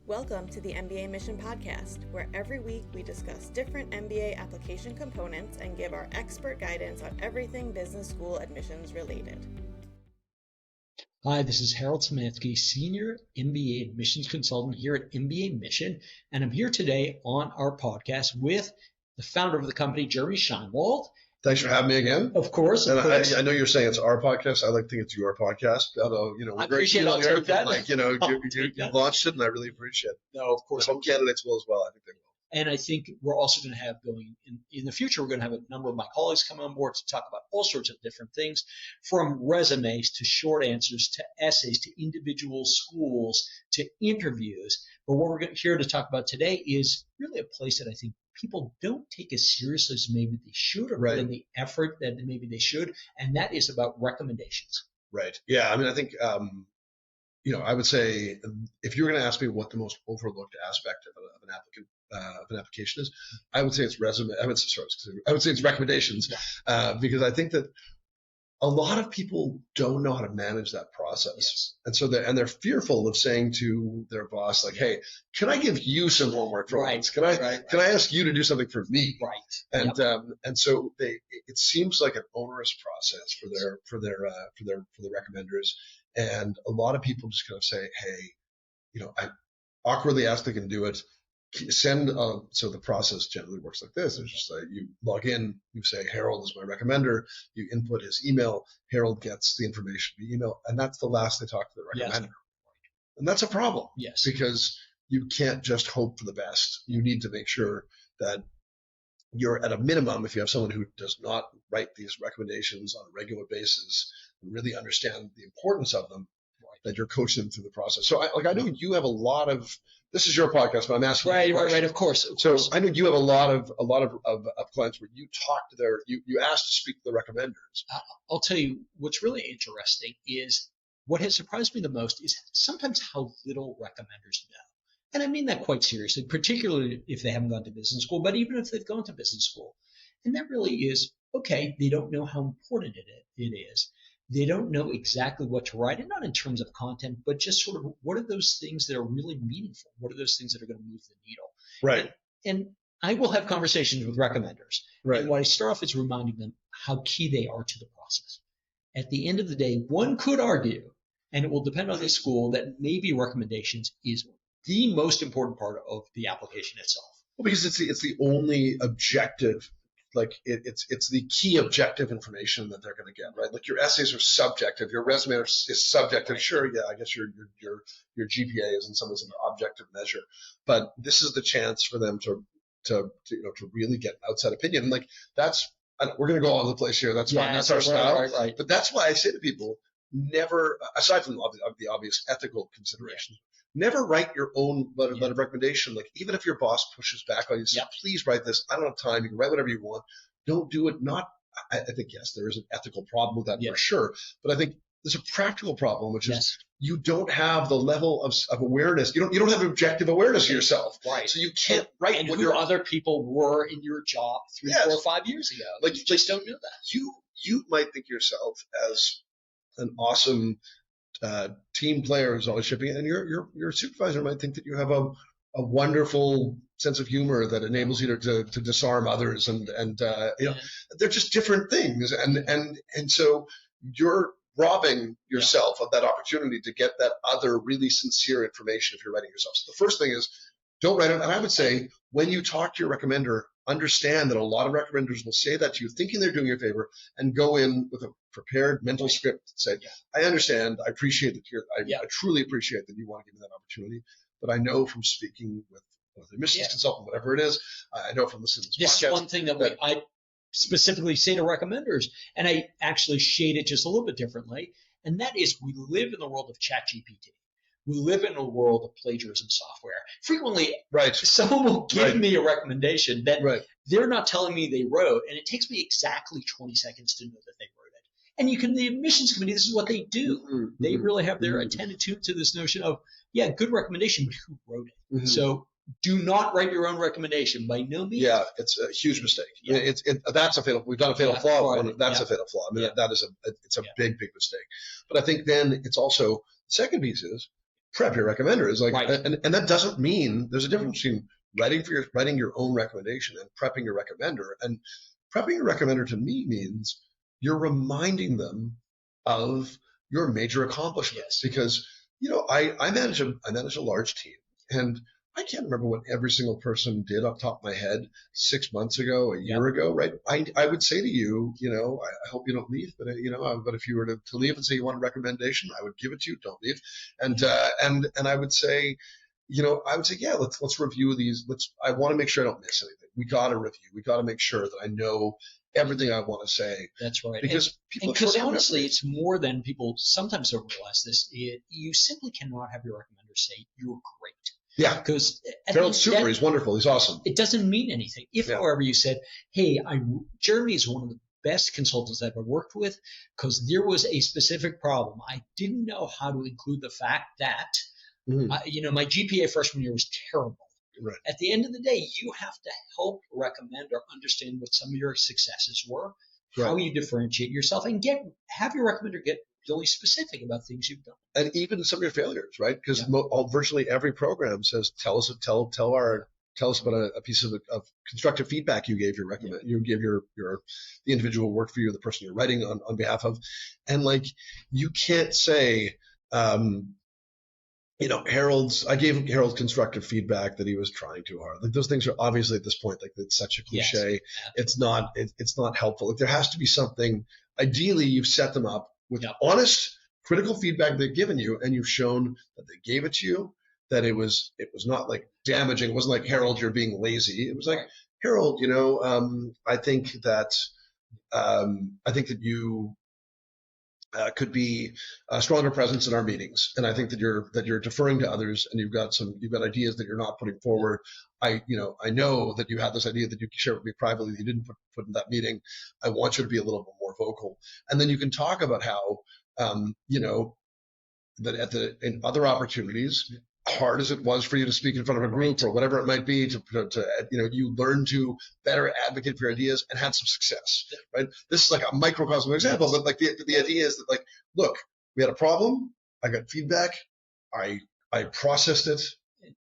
Welcome to the MBA Mission podcast, where every week we discuss different MBA application components and give our expert guidance on everything business school admissions related. Hi, this is Harold Simansky, Senior MBA Admissions Consultant here at MBA Mission, and I'm here today on our podcast with the founder of the company, Jeremy Shinewald. Thanks for having me again. Of course. And I know you're saying it's our podcast. I like to think it's your podcast. Although, we're I very appreciate keen on it. I'll take that. You launched it, and I really appreciate it. No, of course. Some candidates will as well. I think they will. And I think we're also going to have in the future, we're going to have a number of my colleagues come on board to talk about all sorts of different things, from resumes to short answers to essays to individual schools to interviews. But what we're here to talk about today is really a place that I think people don't take as seriously as maybe they should, or put in the effort that maybe they should, and that is about recommendations. Right. Yeah. I mean, I think, I would say if you're going to ask me what the most overlooked aspect of an application is, I would say it's resume. I would say it's recommendations, because I think that a lot of people don't know how to manage that process. Yes. And so they're fearful of saying to their boss, like, hey, can I give you some homework for once? Can I ask you to do something for me? Right. And so it seems like an onerous process for the recommenders. And a lot of people just kind of say, hey, I awkwardly ask they can do it. So the process generally works like this. It's just like you log in, you say, Harold is my recommender. You input his email. Harold gets the information via email. And that's the last they talk to the recommender. Yes. And that's a problem. Yes. Because you can't just hope for the best. You need to make sure that you're at a minimum, if you have someone who does not write these recommendations on a regular basis and really understand the importance of them, that you're coaching them through the process. So I know you have a lot of, this is your podcast, but I'm asking you. Right, of course. So I know you have a lot of clients where you talk to you ask to speak to the recommenders. I'll tell you what's really interesting is what has surprised me the most is sometimes how little recommenders know. And I mean that quite seriously, particularly if they haven't gone to business school, but even if they've gone to business school. And that really is, okay, they don't know how important it is. They don't know exactly what to write, and not in terms of content, but just sort of what are those things that are really meaningful? What are those things that are going to move the needle? Right. And I will have conversations with recommenders. Right. And what I start off is reminding them how key they are to the process. At the end of the day, one could argue, and it will depend on the school, that maybe recommendations is the most important part of the application itself. Well, because it's the only objective. Like it's the key objective information that they're going to get, right? Like your essays are subjective, your resume is subjective. Sure, yeah, I guess your GPA is in some ways an objective measure, but this is the chance for them to really get an outside opinion. And like we're going to go all over the place here. That's fine. That's our style. Right. But that's why I say to people, never, aside from the obvious ethical considerations. Never write your own letter of recommendation. Like, even if your boss pushes back on you, say, please write this. I don't have time. You can write whatever you want. Don't do it. I think, yes, there is an ethical problem with that for sure. But I think there's a practical problem, which is you don't have the level of awareness. You don't have objective awareness of yourself. Right. So you can't write and who other people were in your job 3, 4, or 5 years ago. Like, you just don't know that. You might think yourself as an awesome team player who's always shipping, and your supervisor might think that you have a wonderful sense of humor that enables you to disarm others, and they're just different things, and so you're robbing yourself of that opportunity to get that other really sincere information if you're writing yourself. So the first thing is, don't write it. And I would say, when you talk to your recommender, understand that a lot of recommenders will say that to you thinking they're doing you a favor, and go in with a prepared mental script and say, I understand, I appreciate that I truly appreciate that you want to give me that opportunity, but I know from speaking with the admissions consultant, whatever it is, I know from listening to this podcast. This is one thing that I specifically say to recommenders, and I actually shade it just a little bit differently, and that is, we live in the world of ChatGPT. We live in a world of plagiarism software. Frequently, someone will give me a recommendation that they're not telling me they wrote, and it takes me exactly 20 seconds to know that they wrote it. And the admissions committee, this is what they do. Mm-hmm. They really have their attention to this notion of, good recommendation, but who wrote it? Mm-hmm. So do not write your own recommendation by no means. Yeah, it's a huge mistake. Yeah. That's a fatal. We've done a fatal flaw. That's a fatal flaw. I mean, that is it's a big mistake. But I think then it's also, the second piece is, prep your recommender. Is like, Right. and that doesn't mean there's a difference between writing your own recommendation and prepping your recommender. And prepping your recommender to me means you're reminding them of your major accomplishments. Yes. Because, I manage a large team, and I can't remember what every single person did off the top of my head 6 months ago, a year ago, right? I would say to you, I hope you don't leave, but but if you were to leave and say you want a recommendation, I would give it to you. Don't leave. And I would say, yeah, let's review these. I want to make sure I don't miss anything. We got to review. We got to make sure that I know everything I want to say. That's right. Because because honestly, it's more than people sometimes don't realize this. You simply cannot have your recommender say you're great. Yeah. Because Harold's super. He's wonderful. He's awesome. It doesn't mean anything. If, however, you said, hey, Jeremy is one of the best consultants I've ever worked with because there was a specific problem. I didn't know how to include the fact that, my GPA freshman year was terrible. Right. At the end of the day, you have to help recommend or understand what some of your successes were, how you differentiate yourself, and have your recommender get really specific about things you've done. And even some of your failures, right? Because virtually every program says, tell us about a piece of constructive feedback you gave you give the individual who worked for you, the person you're writing on behalf of. And you can't say, I gave Harold constructive feedback that he was trying too hard. Those things are obviously at this point, it's such a cliche. Yes, it's not helpful. There has to be something. Ideally, you've set them up with honest, critical feedback they've given you, and you've shown that they gave it to you, that it was not damaging. It wasn't like, Harold, you're being lazy. It was like, Harold, I think that you could be a stronger presence in our meetings, and I think that you're deferring to others, and you've got ideas that you're not putting forward. I know that you had this idea that you shared with me privately that you didn't put in that meeting. I want you to be a little bit more vocal, and then you can talk about how that in other opportunities, hard as it was for you to speak in front of a group or whatever it might be, you learn to better advocate for your ideas and had some success, right? This is like a microcosm example, but the idea is that look, we had a problem, I got feedback, I processed it,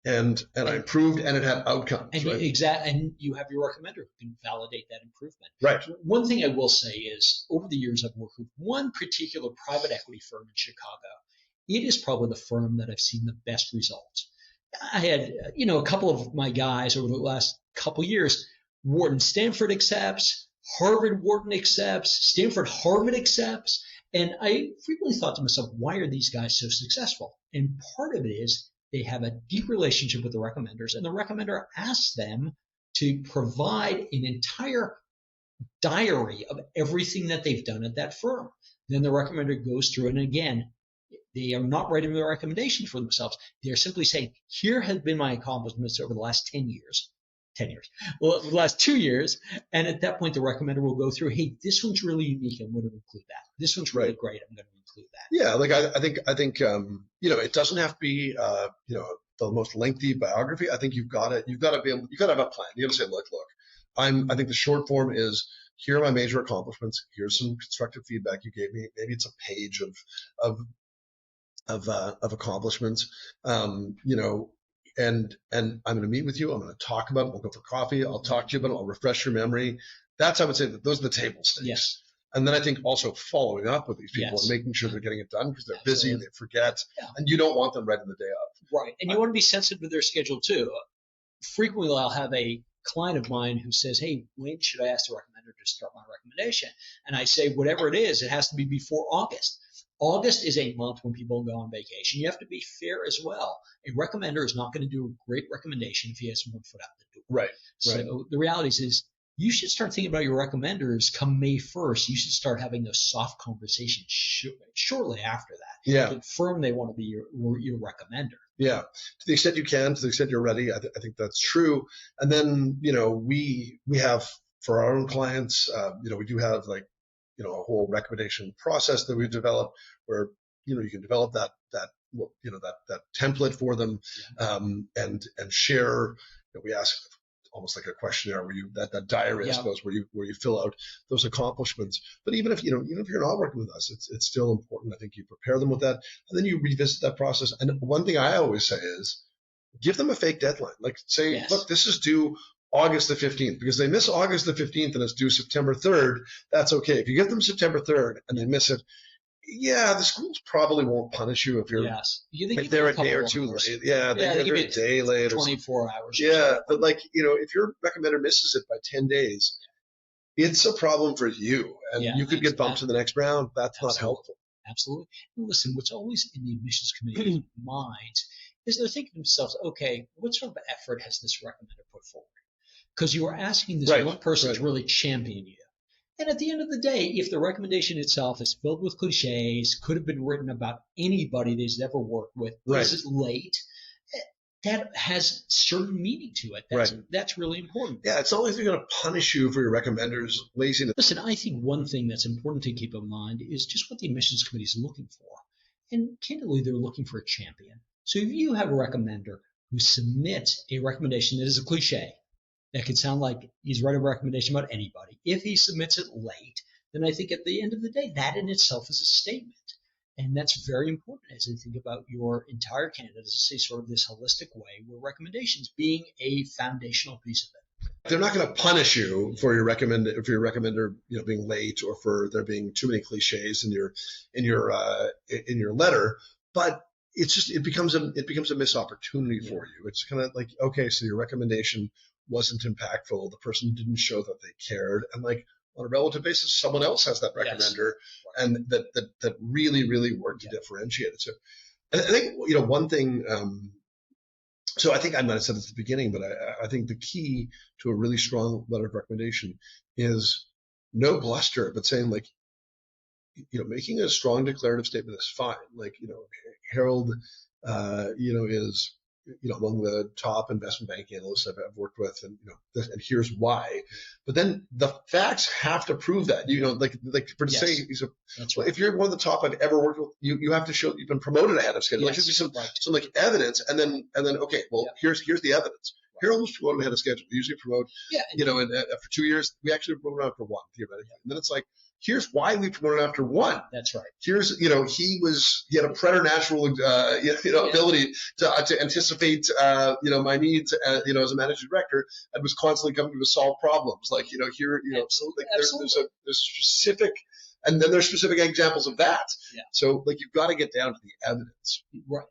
and I improved, and it had outcomes. And right? Exactly, and you have your recommender who can validate that improvement. Right. One thing I will say is, over the years, I've worked with one particular private equity firm in Chicago. It is probably the firm that I've seen the best results. I had, a couple of my guys over the last couple of years, Wharton Stanford accepts, Harvard Wharton accepts, Stanford Harvard accepts. And I frequently thought to myself, why are these guys so successful? And part of it is they have a deep relationship with the recommenders, and the recommender asks them to provide an entire diary of everything that they've done at that firm. Then the recommender goes through, and again, they are not writing a recommendation for themselves. They're simply saying, here have been my accomplishments over the last 10 years. Well, the last 2 years. And at that point, the recommender will go through, hey, this one's really unique. I'm going to include that. This one's really great. I'm going to include that. Yeah. I think it doesn't have to be, the most lengthy biography. I think you've got to have a plan. You got to say, look, I think the short form is, here are my major accomplishments. Here's some constructive feedback you gave me. Maybe it's a page of accomplishments, and I'm going to meet with you. I'm going to talk about it. We'll go for coffee. I'll talk to you about it. I'll refresh your memory. I would say that those are the table stakes. Yes. And then I think also following up with these people and making sure they're getting it done, because they're busy and they forget, and you don't want them writing the day of. Right. And you want to be sensitive to their schedule too. Frequently, I'll have a client of mine who says, hey, when should I ask the recommender to start my recommendation? And I say, whatever it is, it has to be before August. August is a month when people go on vacation. You have to be fair as well. A recommender is not going to do a great recommendation if he has one foot out the door. Right. So the reality is you should start thinking about your recommenders come May 1st. You should start having those soft conversations shortly after that. Yeah. Confirm they want to be your recommender. Yeah. To the extent you can, to the extent you're ready, I think that's true. And then, we have, for our own clients, we do have a whole recommendation process that we've developed where, you can develop that template for them, and share. We ask almost like a questionnaire where you that diary, I Yeah. suppose, where you fill out those accomplishments. But even if even if you're not working with us, it's still important. I think you prepare them with that, and then you revisit that process. And one thing I always say is, give them a fake deadline. Like say, Yes. look, this is due August the 15th, because they miss August the 15th and it's due September 3rd. That's okay. If you give them September 3rd and they miss it, yeah, the schools probably won't punish you if you're Yes. if they're a day or two late. Yeah, they give they're you a day late. 24 hours. or Yeah, something. but like, if your recommender misses it by 10 days, it's a problem for you. And Yeah, you could get bumped to the next round. That's not Absolutely. helpful. Absolutely. And listen, what's always in the admissions committee's minds is they're thinking to themselves, okay, what sort of effort has this recommender put forward? Because you are asking this Right, one person right. to really champion you. And at the end of the day, if the recommendation itself is filled with cliches, could have been written about anybody that he's ever worked with, Right. is it late? That has certain meaning to it. That's really important. Yeah, it's not like they're going to punish you for your recommender's laziness. Listen, I think one thing that's important to keep in mind is just what the admissions committee is looking for. And candidly, they're looking for a champion. So if you have a recommender who submits a recommendation that is a cliche, that could sound like he's writing a recommendation about anybody. If he submits it late, then I think at the end of the day, that in itself is a statement. And that's very important as you think about your entire candidacy, sort of this holistic way, where recommendations being a foundational piece of it. They're not going to punish you for your recommender being late, or for there being too many cliches in your letter, but it becomes a missed opportunity for you. It's kind of like, okay, so your recommendation wasn't impactful, the person didn't show that they cared, and like on a relative basis, someone else has that recommender, and that really worked to differentiate it. So I think one thing. So I think I might have said this at the beginning, but I think the key to a really strong letter of recommendation is no bluster, but saying like, making a strong declarative statement is fine. Like, Harold, is, among the top investment banking analysts I've worked with, and, and here's why. But then the facts have to prove that, say, That's right. if you're one of the top I've ever worked with, you have to show you've been promoted ahead of schedule. There should be some like evidence, and then okay, well, here's the evidence. Harold was promoted ahead of schedule. We usually promote, and after 2 years, we actually promote after one, theoretically. And then it's like, here's why we promoted after one. That's right. Here's, he had a preternatural, ability to anticipate, my needs, as a managing director, and was constantly coming to solve problems. Like, here, Absolutely. There's specific, and then there's specific examples of that. Yeah. So like, you've got to get down to the evidence. Right.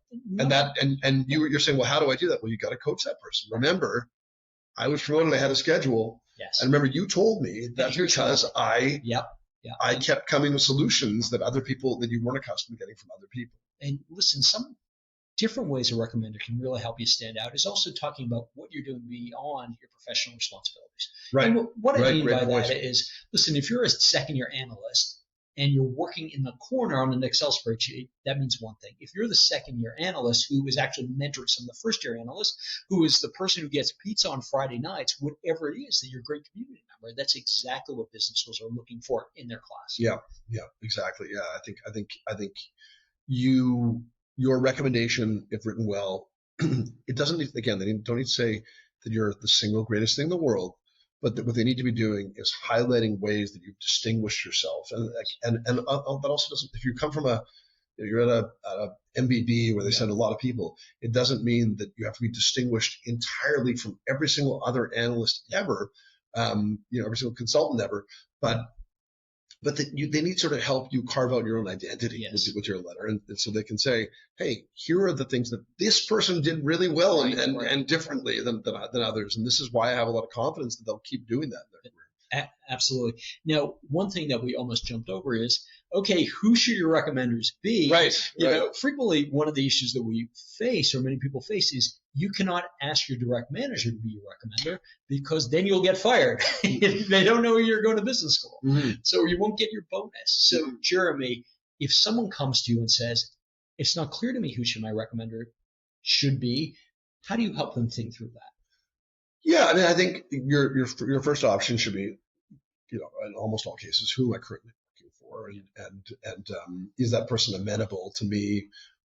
And you're saying, well, how do I do that? Well, you got to coach that person. Remember, I was promoted ahead of schedule. Yes. And remember, you told me that because I kept coming with solutions that you weren't accustomed to getting from other people. And listen, some different ways a recommender can really help you stand out is also talking about what you're doing beyond your professional responsibilities. Right. And what I mean by point. that is, listen, if you're a second-year analyst and you're working in the corner on an Excel spreadsheet, that means one thing. If you're the second-year analyst who is actually mentoring some of the first-year analysts, who is the person who gets pizza on Friday nights, whatever it is that you're a great community member, that's exactly what business schools are looking for in their class. Yeah, exactly. Yeah, I think your recommendation, if written well, it doesn't need, again, they don't need to say that you're the single greatest thing in the world. But what they need to be doing is highlighting ways that you've distinguished yourself, and that also doesn't. If you come from you're at a MBB where they send a lot of people, it doesn't mean that you have to be distinguished entirely from every single other analyst ever, every single consultant ever. But they need to sort of help you carve out your own identity with your letter, and so they can say, hey, here are the things that this person did really well and differently than others, and this is why I have a lot of confidence that they'll keep doing that in their career. Absolutely. Now, one thing that we almost jumped over is, okay, who should your recommenders be? Right. Frequently, one of the issues that we face, or many people face, is you cannot ask your direct manager to be your recommender, because then you'll get fired. They don't know you're going to business school. Mm-hmm. So you won't get your bonus. So, Jeremy, if someone comes to you and says, it's not clear to me who my recommender should be, how do you help them think through that? Yeah, I mean, I think your first option should be, in almost all cases, who am I currently working for, and is that person amenable to me,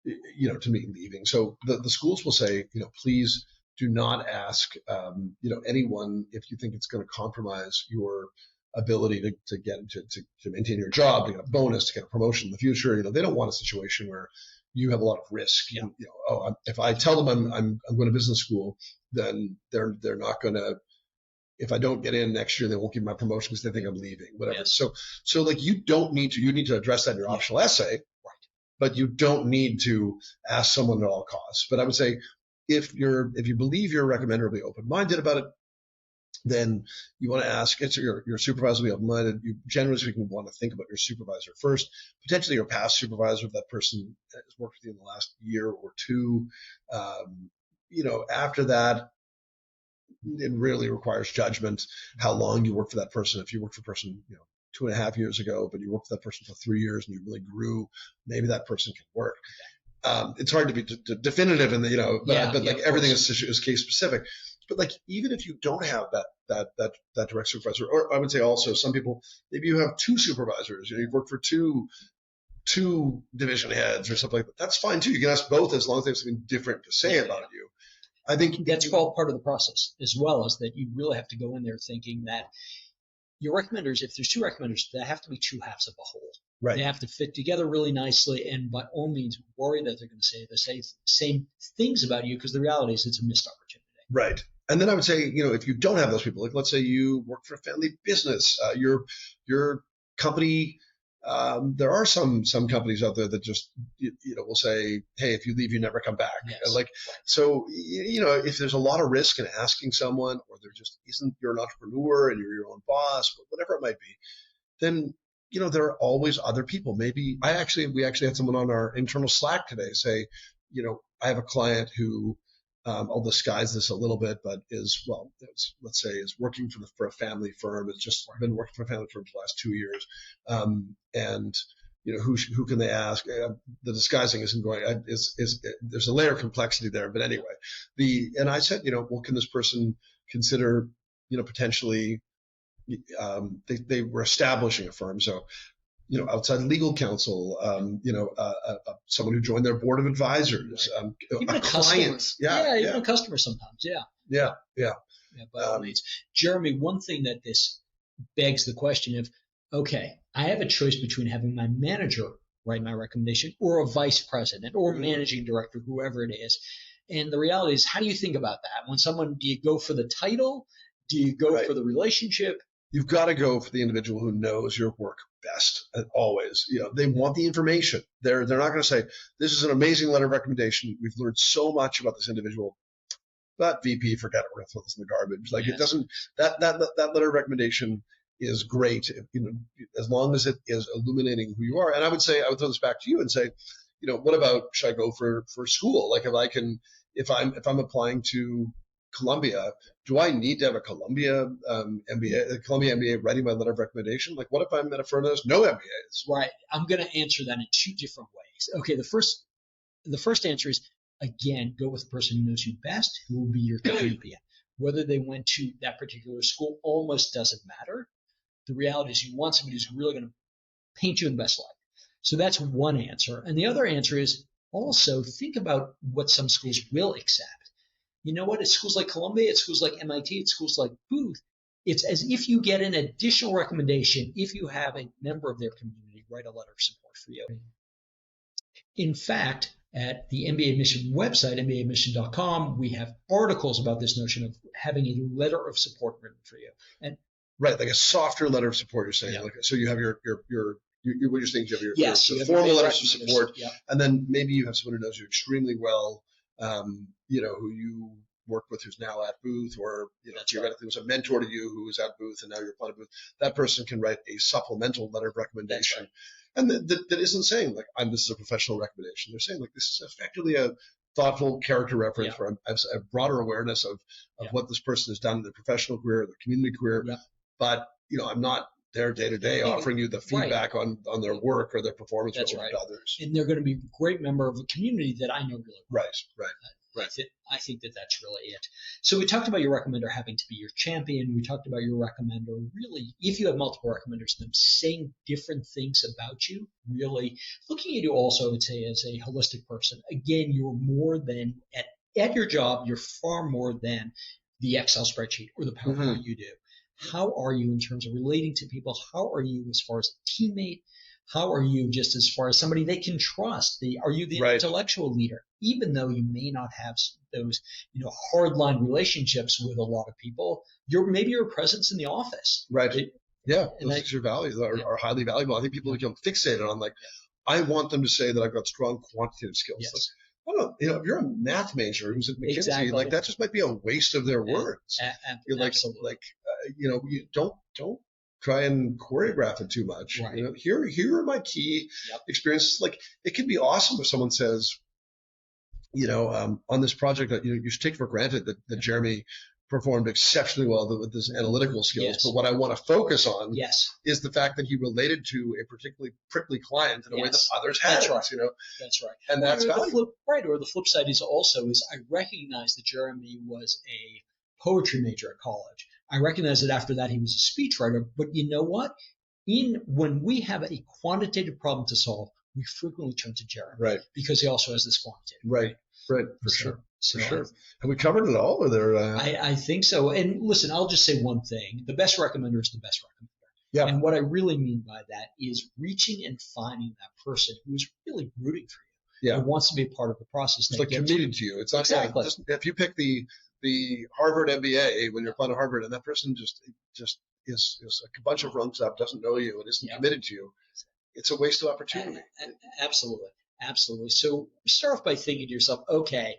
to me leaving? So the schools will say, please do not ask, anyone if you think it's going to compromise your ability to get to maintain your job, to get a bonus, to get a promotion in the future. They don't want a situation where you have a lot of risk. Yeah. If I tell them I'm going to business school, then they're not going to. If I don't get in next year, they won't give me my promotion because they think I'm leaving. Whatever. Yes. So like you need to address that in your optional essay, right? But you don't need to ask someone at all costs. But I would say if you believe your recommender will be open-minded about it, then you want to ask. It's your supervisor will be open-minded. You generally speaking want to think about your supervisor first, potentially your past supervisor if that person has worked with you in the last year or two. After that, it really requires judgment. How long you work for that person. If you worked for a person, 2.5 years ago, but you worked for that person for 3 years and you really grew, maybe that person can work. It's hard to be definitive in the, everything is case specific. But like, even if you don't have that direct supervisor, or I would say also some people, maybe you have two supervisors, you've worked for two division heads or something like that. That's fine too. You can ask both as long as they have something different to say about you. I think that's all part of the process, as well as that you really have to go in there thinking that your recommenders, if there's two recommenders, they have to be two halves of a whole. Right. They have to fit together really nicely, and by all means, worry that they're going to say the same things about you, because the reality is it's a missed opportunity. Right. And then I would say, if you don't have those people, like let's say you work for a family business, your company. There are some companies out there that just will say, hey, if you leave, you never come back. Yes. So if there's a lot of risk in asking someone, or there just isn't, you're an entrepreneur and you're your own boss, whatever it might be, then there are always other people. Maybe we actually had someone on our internal Slack today say, I have a client who I'll disguise this a little bit, but is working for a family firm. It's just been working for a family firm for the last 2 years. And who can they ask? The disguising isn't going, there's a layer of complexity there. But anyway, and I said, well, can this person consider, potentially, they were establishing a firm. So, outside legal counsel, someone who joined their board of advisors, even a client. Even a customer sometimes. Yeah. By all means. Jeremy, one thing that this begs the question of, okay, I have a choice between having my manager write my recommendation or a vice president or managing director, whoever it is. And the reality is, how do you think about that? Do you go for the title? Do you go for the relationship? You've got to go for the individual who knows your work best, always. They want the information. They're not going to say, this is an amazing letter of recommendation. We've learned so much about this individual. But VP, forget it. We're going to throw this in the garbage. It doesn't. That letter of recommendation is great, as long as it is illuminating who you are. And I would throw this back to you and say, what about, should I go for school? Like if I'm applying to Columbia, do I need to have a Columbia MBA writing my letter of recommendation? Like, what if I'm at a firm that has no MBAs? Right. I'm going to answer that in two different ways. Okay. The first answer is, again, go with the person who knows you best, who will be your champion. Whether they went to that particular school almost doesn't matter. The reality is, you want somebody who's really going to paint you in the best light. So that's one answer. And the other answer is also think about what some schools will accept. You know what? At schools like Columbia, at schools like MIT, at schools like Booth, it's as if you get an additional recommendation if you have a member of their community write a letter of support for you. In fact, at the MBA Mission website, mbaMission.com, we have articles about this notion of having a letter of support written for you. And right, like a softer letter of support, you're saying. Yeah. So you have your what you're saying, you have your formal letters of support, and then maybe you have someone who knows you extremely well, who you worked with, who's now at Booth, or theoretically was a mentor to you who was at Booth and now you're applying to Booth. That person can write a supplemental letter of recommendation. Right. And that isn't saying like, this is a professional recommendation. They're saying like, this is effectively a thoughtful character reference where I have a broader awareness of what this person has done in their professional career, their community career. Yeah. But, I'm not there day to day offering you the feedback on their work or their performance relative to others. And they're going to be a great member of a community that I know really well. Right. I think that that's really it. So we talked about your recommender having to be your champion. We talked about your recommender really, if you have multiple recommenders, them saying different things about you, really looking at you also, I would say, as a holistic person. Again, you're more than at at your job, you're far more than the Excel spreadsheet or the PowerPoint you do. How are you in terms of relating to people? How are you as far as a teammate? How are you just as far as somebody they can trust? Are you the intellectual leader? Even though you may not have those, hardline relationships with a lot of people, maybe your presence in the office. Right. Yeah. Those extra values are highly valuable. I think people become fixated on I want them to say that I've got strong quantitative skills. Yes. I don't know, if you're a math major who's at McKinsey, that just might be a waste of their words. You're absolutely. You don't try and choreograph it too much. Right. Here are my key experiences. It can be awesome if someone says, on this project that you should take for granted that Jeremy performed exceptionally well with his analytical skills. Yes. But what I want to focus on is the fact that he related to a particularly prickly client in a way that others hadn't. That's right. That's right. And that's valuable. Or the flip side is I recognize that Jeremy was a poetry major at college. I recognize that after that he was a speechwriter. But you know what? When we have a quantitative problem to solve, we frequently turn to Jeremy. Right. Because he also has this quantitative. Right. For sure. Have we covered it all? Or there? I think so. And listen, I'll just say one thing. The best recommender is the best recommender. Yeah. And what I really mean by that is reaching and finding that person who is really rooting for you. Yeah. And wants to be a part of the process. It's committed to you. It's not exactly. If you pick the Harvard MBA when you're applying to Harvard and that person just is a bunch of rungs up, doesn't know you, and isn't committed to you, it's a waste of opportunity. Absolutely. Absolutely. So start off by thinking to yourself, okay,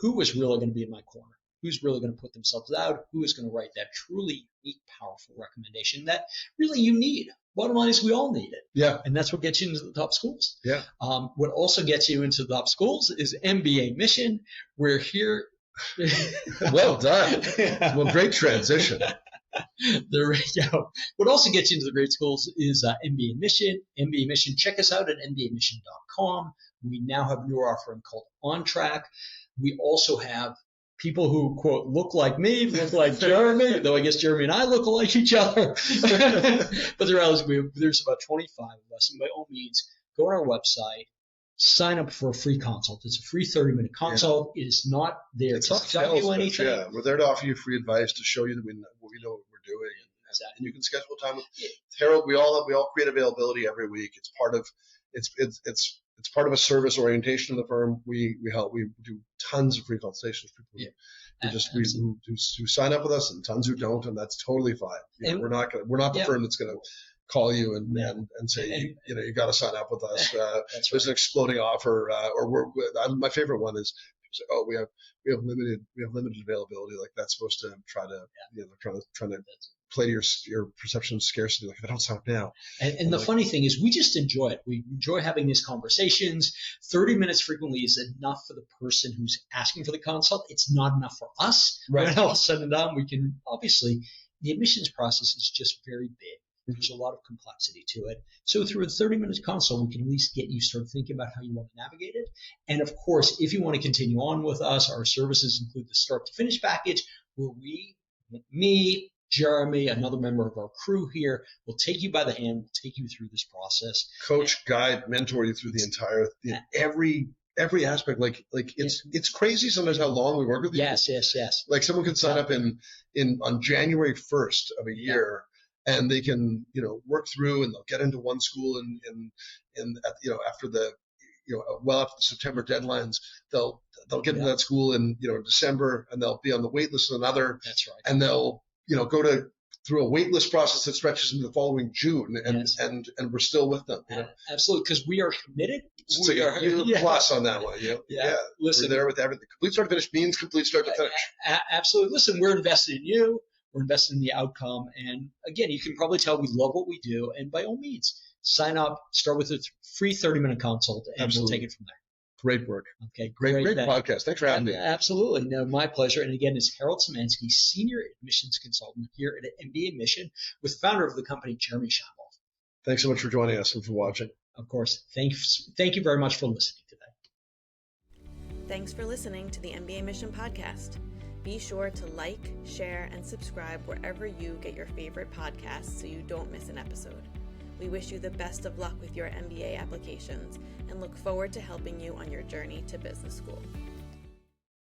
who is really going to be in my corner? Who's really going to put themselves out? Who is going to write that truly unique, powerful recommendation that really you need? Bottom line is we all need it. Yeah. And that's what gets you into the top schools. Yeah. What also gets you into the top schools is MBA We're here. Well done. Well, great transition. There we go. What also gets you into the great schools is MBA Mission. MBA Mission, check us out at mbaMission.com. We now have a new offering called On Track. We also have people who, quote, look like me, look like Jeremy, though I guess Jeremy and I look like each other. But there's about 25 of us. And by all means, go on our website, sign up for a free consult. It's a free 30-minute consult. It is not there to tell you anything. Yeah, we're there to offer you free advice to show you that we know what we're doing. Exactly. And you can schedule time with Harold. We all create availability every week. It's part of a service orientation of the firm. We do tons of free consultations for people who sign up with us, and tons who don't, and that's totally fine. We're not the firm that's going to call you and say you got to sign up with us. There's an exploding offer, my favorite one is say, oh, we have limited availability. Like that's supposed to try to play to your perception of scarcity. Like if I don't sign up now. And the funny thing is we just enjoy it. We enjoy having these conversations. 30 minutes frequently is enough for the person who's asking for the consult. It's not enough for us. Right. When all said and done, we can obviously, the admissions process is just very big. There's a lot of complexity to it. So through a 30-minute consult, we can at least get you started thinking about how you want to navigate it. And of course, if you want to continue on with us, our services include the start to finish package, where me, Jeremy, another member of our crew here, will take you by the hand, will take you through this process. Coach, guide, mentor you through the entire every aspect. Like it's crazy sometimes how long we work with you. Yes. Like someone can sign up on January 1st of a year. And they can, work through, and they'll get into one school, after the September deadlines, they'll get into that school in December, and they'll be on the wait list of another. That's right. And they'll go through a wait list process that stretches into the following June, and we're still with them. Absolutely, because we are committed. So you're plus on that one. Listen, we're there with everything. Complete start to finish means complete start to finish. Absolutely. Listen, we're invested in you. We're invested in the outcome. And again, you can probably tell we love what we do. And by all means, sign up, start with a free 30-minute consult, and we'll take it from there. Great work. Okay, great podcast. Thanks for having me. Absolutely. No, my pleasure. And again, it's Harold Simansky, Senior Admissions Consultant here at MBA Mission, with founder of the company, Jeremy Shinewald. Thanks so much for joining us and for watching. Of course. Thank you very much for listening today. Thanks for listening to the MBA Mission podcast. Be sure to like, share, and subscribe wherever you get your favorite podcasts so you don't miss an episode. We wish you the best of luck with your MBA applications and look forward to helping you on your journey to business school.